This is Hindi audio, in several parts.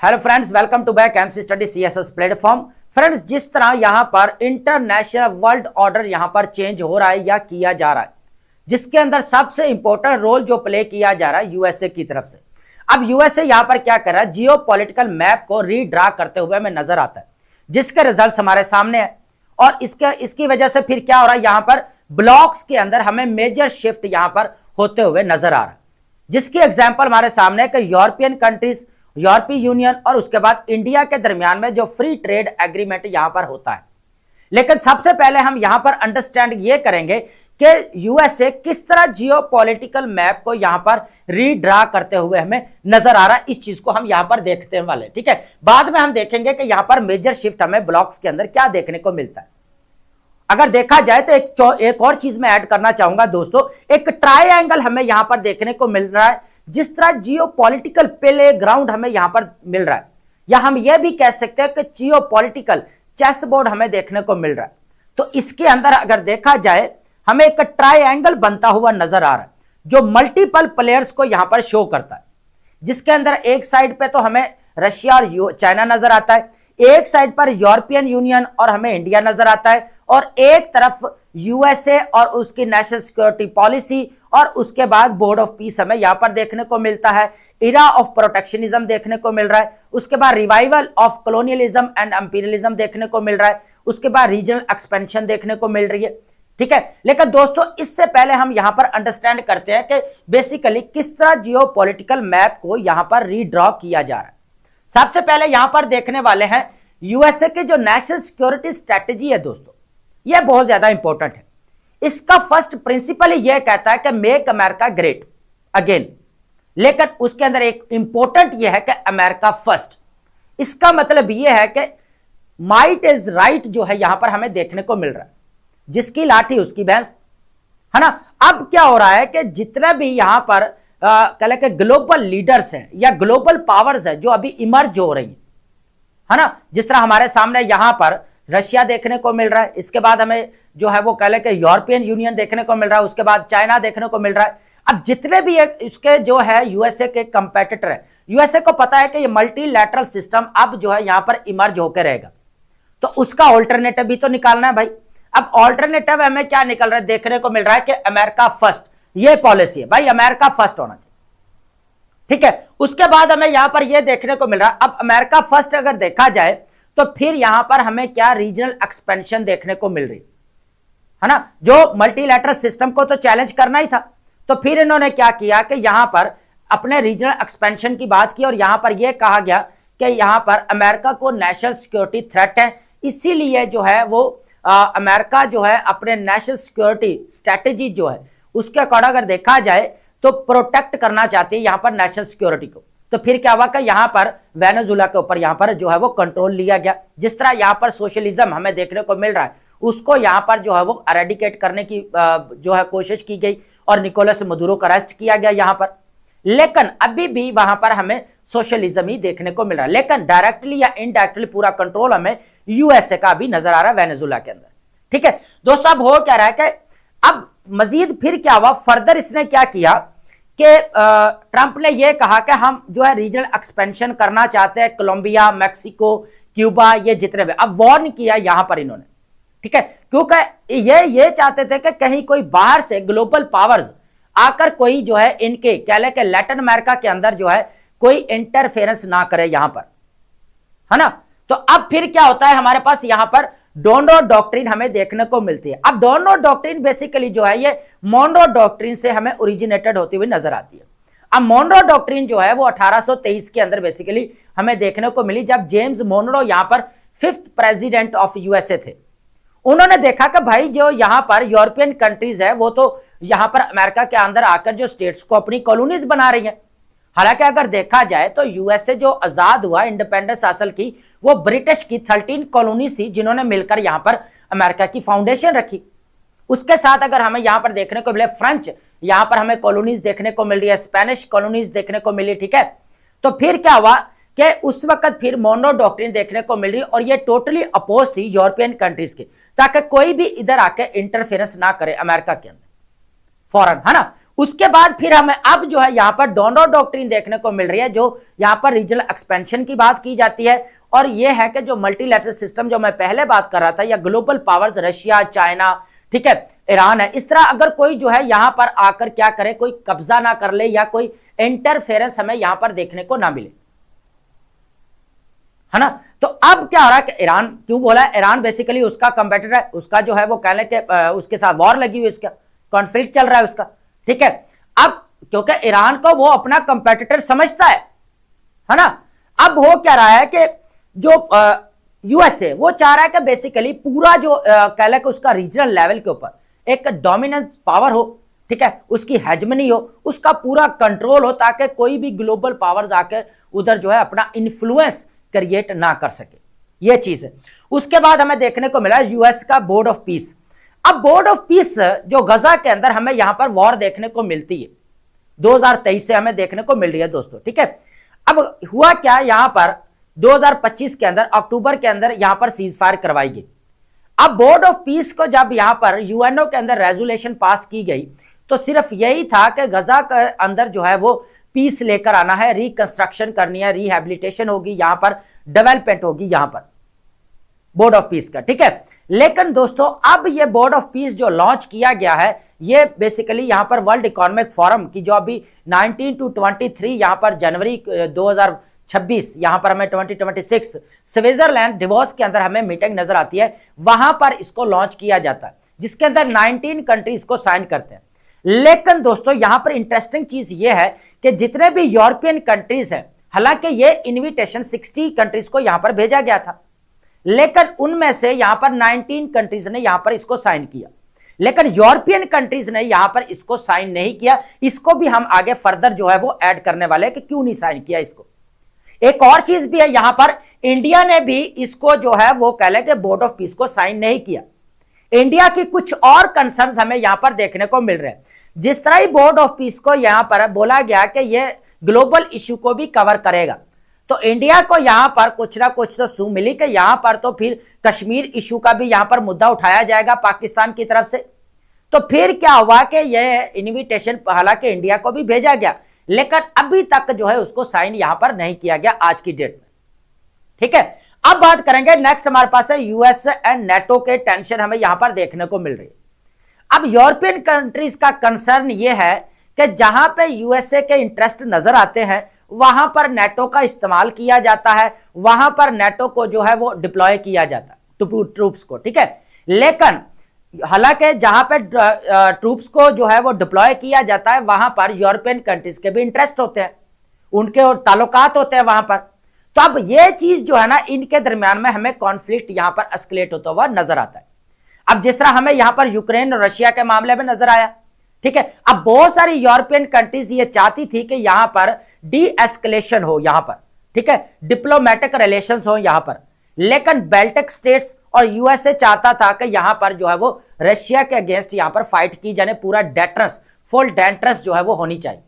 Hello friends, welcome to back MC study CSS platform. Friends, जिस तरह यहां पर इंटरनेशनल वर्ल्ड ऑर्डर यहां पर चेंज हो रहा है या किया जा रहा है, जिसके अंदर सबसे इंपॉर्टेंट रोल जो प्ले किया जा रहा है यूएसए की तरफ से। अब यूएसए यहां पर क्या कर रहा है, जियो पॉलिटिकल मैप को रीड्रा करते हुए हमें नजर आता है, जिसके रिजल्ट हमारे सामने है। और इसकी वजह से फिर क्या हो रहा है, यहां पर ब्लॉक्स के अंदर हमें मेजर शिफ्ट यहां पर होते हुए नजर आ रहा है, जिसकी एग्जाम्पल हमारे सामने है कि यूरोपियन कंट्रीज, यूरोपीय यूनियन और उसके बाद इंडिया के दरमियान में जो फ्री ट्रेड एग्रीमेंट यहां पर होता है। लेकिन सबसे पहले हम यहां पर अंडरस्टैंड ये करेंगे कि यूएसए किस तरह जियोपॉलिटिकल मैप को यहां पर रीड्रा करते हुए हमें नजर आ रहा है। इस चीज को हम यहां पर देखते वाले, ठीक है। बाद में हम देखेंगे कि यहां पर मेजर शिफ्ट हमें ब्लॉक्स के अंदर क्या देखने को मिलता है। अगर देखा जाए तो एक और चीज मैं ऐड करना चाहूंगा दोस्तों, एक ट्रायंगल हमें यहां पर देखने को मिल रहा है। जिस तरह जियोपॉलिटिकल प्ले ग्राउंड हमें यहां पर मिल रहा है, या हम यह भी कह सकते हैं कि जियोपॉलिटिकल चेस बोर्ड हमें देखने को मिल रहा है। तो इसके अंदर अगर देखा जाए हमें एक ट्रायंगल बनता हुआ नजर आ रहा है, जो मल्टीपल प्लेयर्स को यहां पर शो करता है, जिसके अंदर एक साइड पे तो हमें रशिया और चाइना नजर आता है, एक साइड पर यूरोपियन यूनियन और हमें इंडिया नजर आता है, और एक तरफ यूएसए और उसकी नेशनल सिक्योरिटी पॉलिसी, और उसके बाद बोर्ड ऑफ पीस हमें यहां पर देखने को मिलता है। इरा ऑफ प्रोटेक्शनिज्म देखने को मिल रहा है, उसके बाद revival of colonialism and imperialism देखने को मिल रहा है, उसके बाद रीजनल एक्सपेंशन देखने को मिल रही है, ठीक है। लेकिन दोस्तों, इससे पहले हम यहां पर अंडरस्टैंड करते हैं कि बेसिकली किस तरह जियोपॉलिटिकल मैप को यहां पर रीड्रॉ किया जा रहा है। सबसे पहले यहां पर देखने वाले हैं यूएसए के जो नेशनल सिक्योरिटी स्ट्रेटेजी है दोस्तों, यह बहुत ज्यादा इंपॉर्टेंट है। इसका फर्स्ट प्रिंसिपल यह कहता है कि मेक अमेरिका ग्रेट अगेन, लेकिन उसके अंदर एक इंपॉर्टेंट यह है कि अमेरिका फर्स्ट। इसका मतलब यह है कि माइट इज राइट जो है यहां पर हमें देखने को मिल रहा है, जिसकी लाठी उसकी भैंस, है ना। अब क्या हो रहा है कि जितने भी यहां पर कह के ग्लोबल लीडर्स हैं या ग्लोबल पावर्स हैं जो अभी इमर्ज हो रही है ना, जिस तरह हमारे सामने यहां पर रशिया देखने को मिल रहा है, इसके बाद हमें जो है वो कह लें कि यूरोपियन यूनियन देखने को मिल रहा है, उसके बाद चाइना देखने को मिल रहा है। अब जितने भी इसके जो है यूएसए के कंपेटिटर है, यूएसए को पता है कि ये मल्टीलैटरल सिस्टम अब जो है यहां पर इमर्ज होकर रहेगा, तो उसका ऑल्टरनेटिव भी तो निकालना है भाई। अब ऑल्टरनेटिव हमें क्या निकल रहा है, देखने को मिल रहा है कि अमेरिका फर्स्ट, ये पॉलिसी है भाई, अमेरिका फर्स्ट होना चाहिए, ठीक है। उसके बाद हमें यहां पर यह देखने को मिल रहा है, अब अमेरिका फर्स्ट अगर देखा जाए तो फिर यहां पर हमें क्या रीजनल एक्सपेंशन देखने को मिल रही है ना, जो मल्टीलैटरल सिस्टम को तो चैलेंज करना ही था। तो फिर इन्होंने क्या किया कि यहां पर अपने रीजनल एक्सपेंशन की बात की, और यहां पर यह कहा गया कि यहां पर अमेरिका को नेशनल सिक्योरिटी थ्रेट है, इसीलिए जो है वो अमेरिका जो है अपने नेशनल सिक्योरिटी स्ट्रेटेजी जो है उसके अकॉर्डिंग अगर देखा जाए तो प्रोटेक्ट करना चाहती है यहां पर नेशनल सिक्योरिटी को। तो फिर क्या हुआ कि यहां पर वेनेजुला के ऊपर यहां पर जो है वो कंट्रोल लिया गया। जिस तरह यहां पर सोशलिज्म हमें देखने को मिल रहा है, उसको यहां पर जो है वो एरेडिकेट करने की जो है कोशिश की गई, और निकोलस मदुरो को अरेस्ट किया गया यहां पर। लेकिन अभी भी वहां पर हमें सोशलिज्म ही देखने को मिल रहा है, लेकिन डायरेक्टली या इनडायरेक्टली पूरा कंट्रोल हमें यूएसए का भी नजर आ रहा है वेनेजुला के अंदर, ठीक है दोस्तों। अब हो क्या रहा है कि अब मजीद फिर क्या हुआ, फर्दर इसने क्या किया कि ट्रंप ने यह कहा कि हम जो है रीजनल एक्सपेंशन करना चाहते हैं, कोलंबिया, मैक्सिको, क्यूबा, ये जितने भी, अब वार्न किया यहां पर इन्होंने, ठीक है, क्योंकि ये चाहते थे कि कहीं कोई बाहर से ग्लोबल पावर्स आकर कोई जो है इनके कह ले कि लैटिन अमेरिका के अंदर जो है कोई इंटरफेरेंस ना करे यहां पर, है ना। तो अब फिर क्या होता है, हमारे पास यहां पर डोनरो डॉक्ट्रिन हमें देखने को मिलती है। अब डोनरो डॉक्ट्रिन बेसिकली जो है ये मोनरो डॉक्ट्रिन से हमें ओरिजिनेटेड होती हुई नजर आती है। अब मोनरो डॉक्ट्रिन जो है वो 1823 के अंदर बेसिकली हमें देखने को मिली, जब जेम्स मोनरो यहां पर 5th प्रेसिडेंट ऑफ यूएसए थे। उन्होंने देखा कि भाई जो यहां पर यूरोपियन कंट्रीज है वो तो यहां पर अमेरिका के अंदर आकर जो स्टेट्स को अपनी कॉलोनीज बना रही हैं। हालांकि अगर देखा जाए तो यूएसए जो आजाद हुआ, इंडिपेंडेंस हासिल की, वो ब्रिटिश की 13 कॉलोनीज थी जिन्होंने मिलकर यहां पर अमेरिका की फाउंडेशन रखी। उसके साथ अगर हमें यहां पर देखने को मिले फ्रेंच, यहां पर हमें कॉलोनीज देखने को मिल रही है, स्पेनिश कॉलोनीज देखने को मिली, ठीक है। तो फिर क्या हुआ कि उस वक्त फिर मोनो डॉक्ट्रिन देखने को मिल रही, और ये टोटली अपोज थी यूरोपियन कंट्रीज के, ताकि कोई भी इधर आके इंटरफेरेंस ना करे अमेरिका के अंदर। फौरन, है ना। उसके बाद फिर हमें अब जो है यहां पर डोनर डॉक्ट्रिन देखने को मिल रही है, जो यहां पर रीजनल एक्सपेंशन की बात की जाती है। और यह है कि जो मल्टीलैटरल सिस्टम जो मैं पहले बात कर रहा था, या ग्लोबल पावर्स रशिया, चाइना, ठीक है, ईरान है, इस तरह अगर कोई जो है यहां पर आकर क्या करे, कोई कब्जा ना कर ले या कोई इंटरफेरेंस हमें यहां पर देखने को ना मिले, है ना। तो अब क्या हो रहा है कि ईरान क्यों बोला है, ईरान बेसिकली उसका कंपेटिटर है, उसका जो है वो कह लें कि उसके साथ वॉर लगी हुई, उसका कॉन्फ्लिक्ट चल रहा है उसका, ठीक है। अब क्योंकि ईरान को वो अपना कंपेटिटर समझता है ना। अब हो क्या रहा है कि जो यूएसए वो चाह रहा है कि बेसिकली पूरा जो कह लें कि उसका रीजनल लेवल के ऊपर एक डोमिनेंस पावर हो, ठीक है, उसकी हेजमनी हो, उसका पूरा कंट्रोल हो, ताकि कोई भी ग्लोबल पावर्स आकर उधर जो है अपना इन्फ्लुएंस क्रिएट ना कर सके, यह चीज है। उसके बाद हमें देखने को मिला यूएस का बोर्ड ऑफ पीस। अब बोर्ड ऑफ पीस जो गजा के अंदर हमें यहां पर वॉर देखने को मिलती है 2023 से हमें देखने को मिल रही है दोस्तों, ठीक है। अब हुआ क्या, यहां पर 2025 के अंदर अक्टूबर के अंदर यहां पर सीज फायर करवाई गई। अब बोर्ड ऑफ पीस को जब यहां पर यूएनओ के अंदर रेजोल्यूशन पास की गई, तो सिर्फ यही था कि गजा के अंदर जो है वो पीस लेकर आना है, रिकंस्ट्रक्शन करनी है, रिहैबिलिटेशन होगी, यहां पर डेवलपमेंट होगी यहां पर बोर्ड ऑफ पीस का, ठीक है। लेकिन दोस्तों अब ये बोर्ड ऑफ पीस जो लॉन्च किया गया है, ये बेसिकली यहां पर वर्ल्ड इकोनॉमिक फोरम की जो अभी 19 to 23 यहां पर जनवरी 2026 यहां पर हमें 2026 स्विट्जरलैंड डिवोस के अंदर हमें मीटिंग नजर आती है, वहां पर इसको लॉन्च किया जाता है, जिसके अंदर 19 कंट्रीज को साइन करते हैं। लेकिन दोस्तों यहां पर इंटरेस्टिंग चीज यह है कि जितने भी यूरोपियन कंट्रीज हैं, हालांकि यह इनविटेशन 60 कंट्रीज को यहां पर भेजा गया था, लेकिन उनमें से यहां पर 19 कंट्रीज ने यहां पर इसको साइन किया, लेकिन यूरोपियन कंट्रीज ने यहां पर इसको साइन नहीं किया। इसको भी हम आगे फर्दर जो है वो ऐड करने वाले हैं कि क्यों नहीं साइन किया इसको। एक और चीज भी है, यहां पर इंडिया ने भी इसको जो है वो कह लें कि बोर्ड ऑफ पीस को साइन नहीं किया। इंडिया की कुछ और कंसर्न्स हमें यहां पर देखने को मिल रहे हैं। जिस तरह ही बोर्ड ऑफ पीस को यहां पर बोला गया कि यह ग्लोबल इश्यू को भी कवर करेगा, तो इंडिया को यहां पर कुछ ना कुछ तो सू मिली कि यहां पर तो फिर कश्मीर इश्यू का भी यहां पर मुद्दा उठाया जाएगा पाकिस्तान की तरफ से। तो फिर क्या हुआ कि यह इनविटेशन हालांकि इंडिया को भी भेजा गया, लेकिन अभी तक जो है उसको साइन यहां पर नहीं किया गया आज की डेट में, ठीक है। अब बात करेंगे, नेक्स्ट हमारे पास है यूएस एंड नेटो के टेंशन हमें यहां पर देखने को मिल रही है। अब यूरोपियन कंट्रीज का कंसर्न यह है कि जहां पे यूएसए के इंटरेस्ट नजर आते हैं, वहां पर नेटो का इस्तेमाल किया जाता है, वहां पर नेटो को जो है वो डिप्लॉय किया जाता है ट्रूप्स को, ठीक है। लेकिन हालांकि जहां पे ट्रूप्स को जो है वो डिप्लॉय किया जाता है, वहां पर यूरोपियन कंट्रीज के भी इंटरेस्ट होते हैं, उनके और ताल्लुकात होते हैं वहां पर। तो अब यह चीज जो है ना, इनके दरमियान में हमें कॉन्फ्लिक्ट यहां पर एस्केलेट होता हुआ नजर आता है। अब जिस तरह हमें यहां पर यूक्रेन और रशिया के मामले में नजर आया, ठीक है। अब बहुत सारी यूरोपियन कंट्रीज ये चाहती थी कि यहां पर डी एस्केलेशन हो यहां पर, ठीक है, डिप्लोमेटिक रिलेशंस हो यहां पर, लेकिन बाल्टिक स्टेट्स और यूएसए चाहता था कि यहां पर जो है वो रशिया के अगेंस्ट यहां पर फाइट की जाने, पूरा डेटरेंस, फुल डेटरेंस जो है वो होनी चाहिए,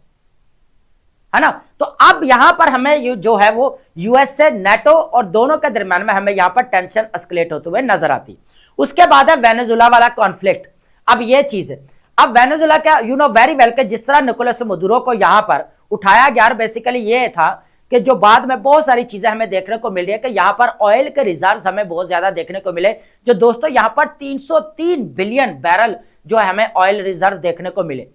है ना। तो अब यहां पर हमें जो है वो यूएसए, नेटो और दोनों के दरमियान में हमें यहां पर टेंशन एस्केलेट होते हुए नजर आती। उसके बाद है वेनेजुला वाला कॉन्फ्लिक्ट। अब यह चीज है, अब वेनेजुला का यू नो वेरी वेल कि जिस तरह निकोलस मदुरो को यहां पर उठाया गया, बेसिकली ये था कि जो बाद में बहुत सारी चीजें हमें देखने को मिल रही है कि यहां पर ऑयल के रिजर्व्स हमें बहुत ज्यादा देखने को मिले, जो दोस्तों यहां पर 303 बिलियन बैरल जो है हमें ऑयल रिजर्व देखने को मिले,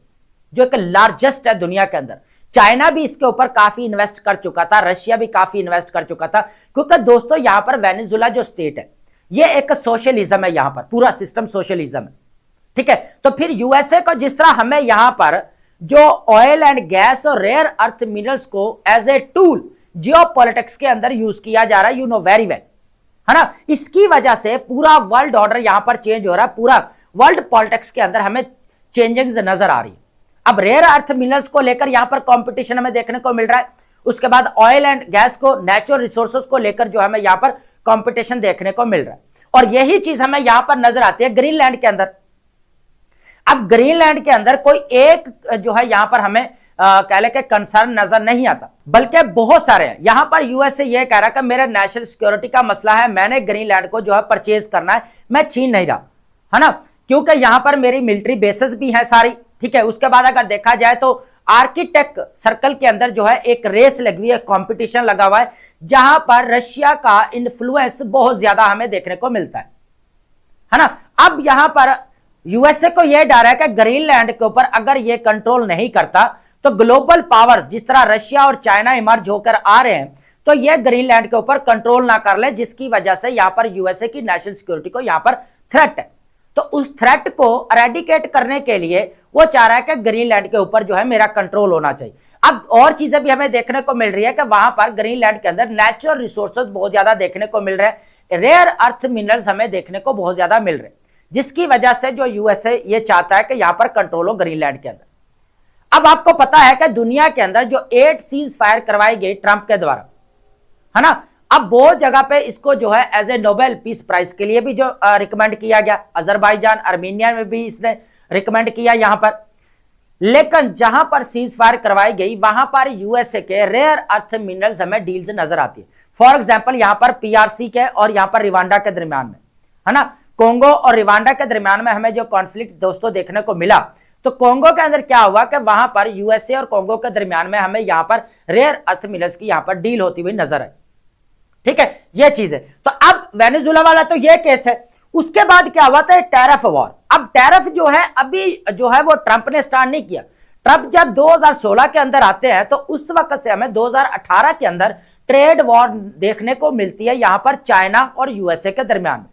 जो एक लार्जेस्ट है दुनिया के अंदर। चाइना भी इसके ऊपर काफी इन्वेस्ट कर चुका था, रशिया भी काफी इन्वेस्ट कर चुका था, क्योंकि दोस्तों यहां पर वेनेजुला जो स्टेट है ये एक सोशलिज्म है, यहां पर पूरा सिस्टम सोशलिज्म है, ठीक है। तो फिर यूएसए को जिस तरह हमें यहां पर जो ऑयल एंड गैस और रेयर अर्थ मिनरल्स को एज ए टूल जियोपॉलिटिक्स के अंदर यूज किया जा रहा है, यू नो वेरी वेल, है ना। इसकी वजह से पूरा वर्ल्ड ऑर्डर यहां पर चेंज हो रहा है, पूरा वर्ल्ड पॉलिटिक्स के अंदर हमें चेंजिंग्स नजर आ रही है। अब रेयर अर्थ मिनरल्स को लेकर यहां पर कंपटीशन हमें देखने को मिल रहा है। उसके बाद ऑयल एंड गैस को, नेचुरल रिसोर्सेज को लेकर जो हमें यहां पर कंपटीशन देखने को मिल रहा है। और यही चीज हमें यहां पर नजर आती है ग्रीनलैंड के अंदर। अब ग्रीनलैंड के अंदर कोई एक जो है यहां पर हमें कह ले के कंसर्न नजर नहीं आता, बल्कि बहुत सारे हैं। यहां पर यूएसए ये कह रहा है कि मेरा नेशनल सिक्योरिटी का मसला है, मैंने ग्रीनलैंड को जो है परचेज करना है, मैं छीन नहीं रहा, है ना, क्योंकि यहां पर मेरी मिलिट्री बेसेस भी हैं सारी, ठीक है। उसके बाद अगर देखा जाए तो आर्किटेक्ट सर्कल के अंदर जो है एक रेस लगी हुई है, कंपटीशन लगा हुआ है, जहां पर रशिया का इन्फ्लुएंस बहुत ज्यादा हमें देखने को मिलता है ना। अब यहां पर यूएसए को यह डर है कि ग्रीनलैंड के ऊपर अगर ये कंट्रोल नहीं करता तो ग्लोबल पावर्स जिस तरह रशिया और चाइना इमर्ज होकर आ रहे हैं, तो ये ग्रीनलैंड के ऊपर कंट्रोल ना कर ले, जिसकी वजह से यहां पर यूएसए की नेशनल सिक्योरिटी को यहां पर थ्रेट है। तो उस थ्रेट को एरेडिकेट करने के लिए वो चाह रहा है कि ग्रीनलैंड के ऊपर जो है मेरा कंट्रोल होना चाहिए। अब और चीजें भी हमें देखने को मिल रही है कि वहां पर ग्रीनलैंड के अंदर नेचुरल रिसोर्सेज बहुत ज्यादा देखने को मिल रहे हैं, रेयर अर्थ मिनरल्स हमें देखने को बहुत ज्यादा मिल रहे हैं, जिसकी वजह से जो यूएसए ये चाहता है कि यहां पर कंट्रोल हो ग्रीनलैंड के अंदर। अब आपको पता है कि दुनिया के अंदर जो 8 सीज फायर करवाई गई ट्रंप के द्वारा, है ना, अब बहुत जगह पे इसको जो है as a Nobel peace prize के लिए भी जो रिकमेंड किया गया, अजरबैजान आर्मेनिया में भी इसने रिकमेंड किया यहां पर। लेकिन जहां पर सीज फायर करवाई गई वहां पर यूएसए के रेयर अर्थ मिनरल्स हमें डील्स नजर आती है। फॉर एग्जांपल यहां पर पीआरसी के और यहां पर रिवांडा के दरमियान में, है ना, कोंगो और रिवांडा के दरमियान में हमें जो कॉन्फ्लिक्ट दोस्तों देखने को मिला, तो कोंगो के अंदर क्या हुआ कि वहां पर यूएसए और कोंगो के दरमियान में हमें यहां पर रेयर अर्थ मिनरल्स की यहां पर डील होती हुई नजर आई। ठीक है, ये चीज है। तो अब वेनेजुएला वाला तो ये केस है। उसके बाद क्या हुआ था, टैरिफ वॉर। अब टैरिफ जो है अभी जो है वो ट्रंप ने स्टार्ट नहीं किया। ट्रंप जब 2016 के अंदर आते हैं तो उस वक्त से हमें 2018 के अंदर ट्रेड वॉर देखने को मिलती है यहां पर चाइना और यूएसए के दरमियान।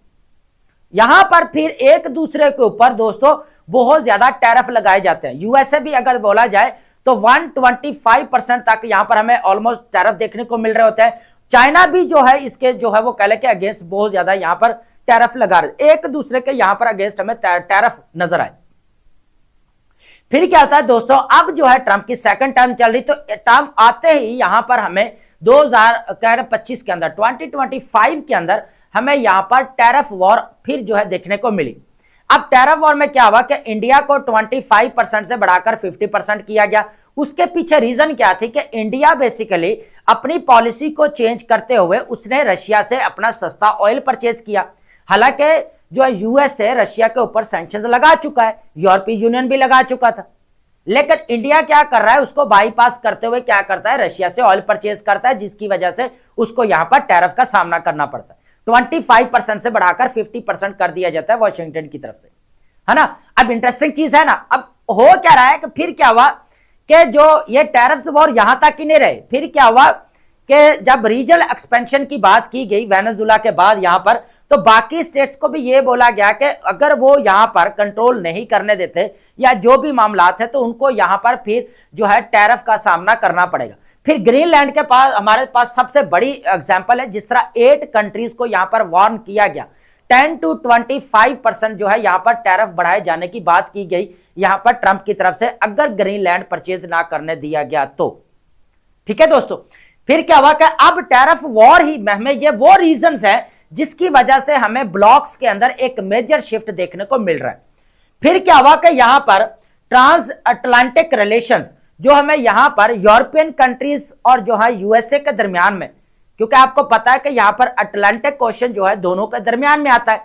यहां पर फिर एक दूसरे के ऊपर दोस्तों बहुत ज्यादा टैरिफ लगाए जाते हैं। यूएसए भी अगर बोला जाए तो 125% तक यहां पर हमें ऑलमोस्ट टैरिफ देखने को मिल रहे होते हैं। चाइना भी जो है इसके जो है वो कह ले के अगेंस्ट बहुत ज्यादा यहां पर टैरिफ लगा रहे, एक दूसरे के यहां पर अगेंस्ट हमें टैरिफ नजर आए। फिर क्या होता है दोस्तों, अब जो है ट्रंप की सेकंड टर्म चल रही, तो टर्म आते ही यहां पर हमें 2025 के अंदर 2025 के अंदर हमें यहां पर टैरिफ वॉर फिर जो है देखने को मिली। अब टैरिफ वॉर में क्या हुआ कि इंडिया को 25% से बढ़ाकर 50% किया गया। उसके पीछे रीजन क्या थी कि इंडिया बेसिकली अपनी पॉलिसी को चेंज करते हुए उसने रशिया से अपना सस्ता ऑयल परचेज किया। हालांकि जो है यूएसए रशिया के ऊपर सैंक्शंस लगा चुका है, यूरोपीय यूनियन भी लगा चुका था, लेकिन इंडिया क्या कर रहा है, उसको बाईपास करते हुए क्या करता है, रशिया से ऑयल परचेज करता है, जिसकी वजह से उसको यहां पर टैरिफ का सामना करना पड़ता है। 25% से बढ़ाकर 50% कर दिया जाता है वॉशिंगटन की तरफ से, है ना। अब इंटरेस्टिंग चीज है ना, अब हो क्या रहा है कि फिर क्या हुआ कि जो ये टैरिफ वॉर यहां तक ही नहीं रहे, फिर क्या हुआ कि जब रीजनल एक्सपेंशन की बात की गई वेनेजुएला के बाद यहां पर, तो बाकी स्टेट्स को भी ये बोला गया कि अगर वो यहां पर कंट्रोल नहीं करने देते या जो भी मामलात है तो उनको यहां पर फिर जो है टैरिफ का सामना करना पड़ेगा। फिर ग्रीनलैंड के पास हमारे पास सबसे बड़ी एग्जांपल है, जिस तरह 8 कंट्रीज को यहां पर वार्न किया गया, 10 to 25% जो है यहां पर टैरिफ बढ़ाए जाने की बात की गई यहां पर ट्रंप की तरफ से, अगर ग्रीनलैंड परचेज ना करने दिया गया तो। ठीक है दोस्तों, फिर क्या हुआ कि अब टैरिफ वॉर ही में ये वो रीजंस है जिसकी वजह से हमें ब्लॉक्स के अंदर एक मेजर शिफ्ट देखने को मिल रहा है। फिर क्या हुआ कि यहां पर ट्रांस अटलांटिक रिलेशंस जो हमें यहां पर यूरोपियन कंट्रीज और जो है यूएसए के दरमियान में, क्योंकि आपको पता है कि यहां पर अटलांटिक ओशन जो है दोनों के दरमियान में आता है,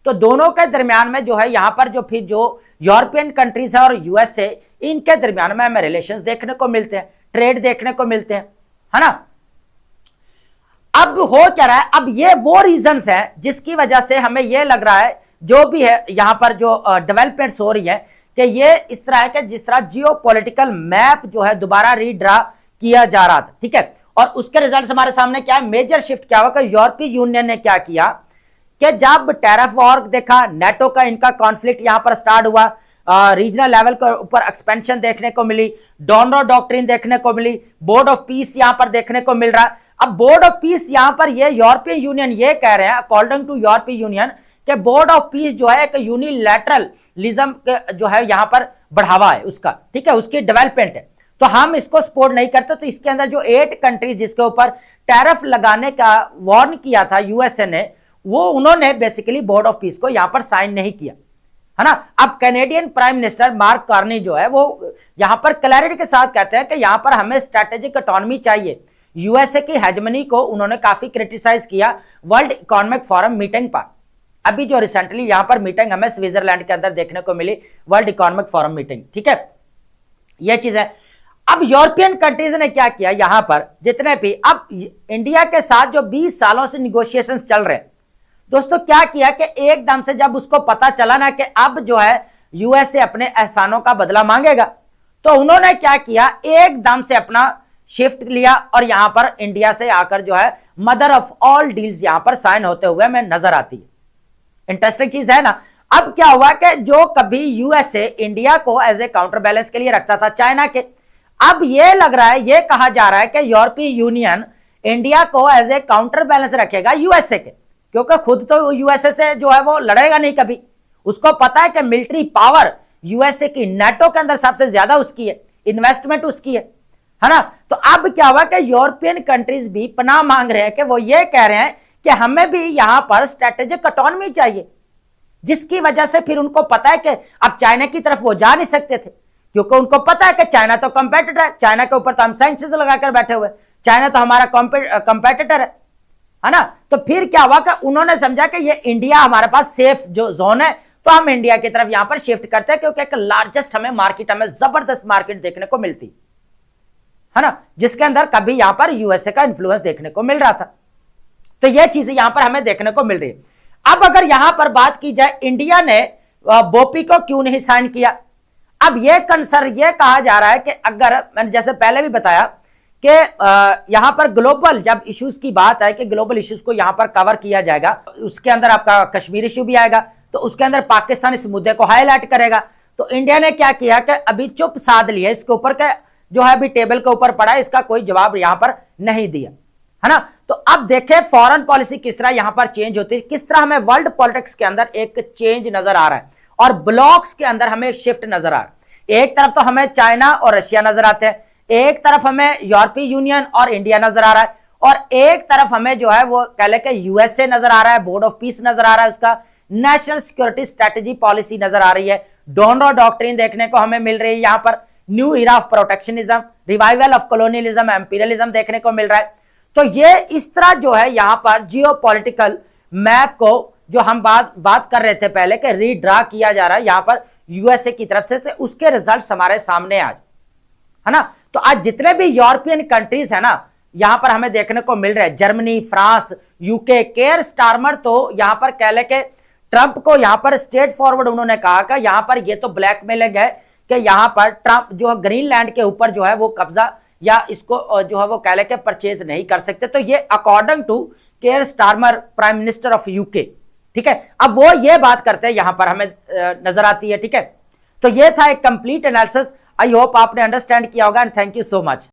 तो दोनों के दरमियान में जो है यहां पर जो फिर जो यूरोपियन कंट्रीज है और यूएसए, इनके दरमियान में हमें रिलेशंस देखने को मिलते हैं, ट्रेड देखने को मिलते हैं, है ना। अब हो क्या रहा है, अब ये वो रीजंस हैं जिसकी वजह से हमें ये लग रहा है जो भी है यहां पर जो डेवलपमेंट्स हो रही है कि ये इस तरह है कि जिस तरह जियोपॉलिटिकल मैप जो है दोबारा रीड्रा किया जा रहा था। ठीक है, और उसके रिजल्ट हमारे सामने क्या है, मेजर शिफ्ट क्या हुआ कि यूरोपीय यूनियन ने क्या किया कि जब टैरिफ वॉर देखा, नेटो का इनका कॉन्फ्लिक्ट यहां पर स्टार्ट हुआ, रीजनल लेवल के ऊपर एक्सपेंशन देखने को मिली, डोनरो डॉक्ट्रिन देखने को मिली, बोर्ड ऑफ पीस यहां पर देखने को मिल रहा है। अब बोर्ड ऑफ पीस यहां पर ये यूरोपियन यूनियन ये कह रहे हैं, अकॉर्डिंग टू यूरोपियन यूनियन, कि बोर्ड ऑफ पीस जो है एक यूनिलैटरलिज्म जो है यहां पर बढ़ावा है उसका, ठीक है, उसकी डेवलपमेंट है, तो हम इसको सपोर्ट नहीं करते। तो इसके अंदर जो 8 कंट्रीज जिसके ऊपर टैरिफ लगाने का वार्न किया था यूएसए ने, वो उन्होंने बेसिकली बोर्ड ऑफ पीस को यहां पर साइन नहीं किया, है ना। अब Canadian prime minister mark Carney जो है वो यहां पर क्लैरिटी के साथ कहते हैं कि यहां पर हमें स्ट्रेटेजिक ऑटोनॉमी चाहिए। यूएसए की हेजमनी को उन्होंने काफी क्रिटिसाइज किया वर्ल्ड इकोनॉमिक फोरम मीटिंग पर। अभी जो रिसेंटली यहां पर मीटिंग हमें स्विट्जरलैंड के अंदर देखने को मिली, वर्ल्ड इकोनॉमिक फोरम मीटिंग, ठीक है, यह चीज है। अब यूरोपियन कंट्रीज ने क्या किया, यहां पर जितने भी अब इंडिया के साथ जो 20 सालों से निगोशिएशंस चल रहे हैं दोस्तों, क्या किया कि एकदम से जब उसको पता चला ना कि अब जो है यूएसए अपने एहसानों का बदला मांगेगा, तो उन्होंने क्या किया, एकदम से अपना शिफ्ट लिया और यहां पर इंडिया से आकर जो है मदर ऑफ ऑल डील्स यहां पर साइन होते हुए हमें नजर आती है। इंटरेस्टिंग चीज है ना। अब क्या हुआ कि जो कभी यूएसए इंडिया को एज ए काउंटर बैलेंस के लिए रखता था चाइना के, अब यह लग रहा है, यह कहा जा रहा है कि यूरोपीय यूनियन इंडिया को एज ए काउंटर बैलेंस रखेगा यूएसए के, क्योंकि खुद तो यूएसए से जो है वो लड़ेगा नहीं कभी। उसको पता है कि मिलिट्री पावर यूएसए की नाटो के अंदर सबसे ज्यादा उसकी है, इन्वेस्टमेंट उसकी है ना। तो अब क्या हुआ कि यूरोपियन कंट्रीज भी पनाह मांग रहे हैं कि वो ये कह रहे हैं कि हमें भी यहां पर स्ट्रेटेजिक ऑटोनॉमी चाहिए, जिसकी वजह से फिर उनको पता है कि अब चाइना की तरफ वो जा नहीं सकते थे, क्योंकि उनको पता है कि चाइना तो कंपेटिटर है, चाइना के ऊपर तो हम सैंक्शंस लगाकर बैठे हुए, चाइना तो हमारा कंपेटिटर है ना। तो फिर क्या हुआ कि उन्होंने समझा कि ये इंडिया हमारे पास सेफ जो जोन है, तो हम इंडिया की तरफ यहां पर शिफ्ट करते हैं, क्योंकि एक लार्जेस्ट हमें मार्केट, हमें जबरदस्त मार्केट देखने को मिलती है ना, जिसके अंदर कभी यहां पर यूएसए का इंफ्लुएंस देखने को मिल रहा था। तो यह चीजें यहां पर हमें देखने को मिल रही है। अब अगर यहां पर बात की जाए, इंडिया ने बोपी को क्यों नहीं साइन किया, अब यह कंसर्न यह कहा जा रहा है कि अगर मैंने जैसे पहले भी बताया कि यहां पर ग्लोबल जब इश्यूज की बात है कि ग्लोबल इश्यूज को यहां पर कवर किया जाएगा, उसके अंदर आपका कश्मीर इश्यू भी आएगा, तो उसके अंदर पाकिस्तान इस मुद्दे को हाईलाइट करेगा। तो इंडिया ने क्या किया कि अभी चुप साध लिया, इसके ऊपर के जो है अभी टेबल के ऊपर पड़ा है, इसका कोई जवाब यहां पर नहीं दिया, है ना। तो अब देखें फॉरेन पॉलिसी किस तरह यहां पर चेंज होती है, किस तरह हमें वर्ल्ड पॉलिटिक्स के अंदर एक चेंज नजर आ रहा है और ब्लॉक्स के अंदर हमें शिफ्ट नजर आ रहा है। एक तरफ तो हमें चाइना और रशिया नजर आते हैं, एक तरफ हमें यूरोपीय यूनियन और इंडिया नजर आ रहा है, और एक तरफ हमें जो है वो कह ले कि यूएसए नजर आ रहा है, बोर्ड ऑफ पीस नजर आ रहा है, उसका नेशनल सिक्योरिटी स्ट्रेटेजी पॉलिसी नजर आ रही है, डोनरो डॉक्ट्रिन देखने को हमें मिल रही है, यहां पर new era of protectionism, revival of colonialism, imperialism देखने को मिल रहा है। तो ये इस तरह जो है यहां पर जियोपॉलिटिकल मैप को जो हम बात कर रहे थे पहले कि रीड्रा किया जा रहा है यहां पर यूएसए की तरफ से, तो उसके रिजल्ट्स हमारे सामने आज, है ना। तो आज जितने भी यूरोपियन कंट्रीज है ना, यहां पर हमें देखने को मिल रहे हैं, Germany, France, UK, care Starmer तो यहां पर कह ले के ट्रंप को यहां पर स्ट्रेट फॉरवर्ड उन्होंने कहा कि यहां पर ये तो ब्लैकमेलिंग है कि यहां पर ट्रंप जो है ग्रीनलैंड के ऊपर जो है वो कब्जा या इसको जो है वो कह ले के परचेज नहीं कर सकते। तो ये according to Keir Starmer, prime minister of UK, ठीक है। अब वो ये बात करते हैं यहां पर हमें नजर आती है, ठीक है। तो ये था एक कंप्लीट एनालिसिस। आई होप आपने अंडरस्टैंड किया होगा and thank you so much.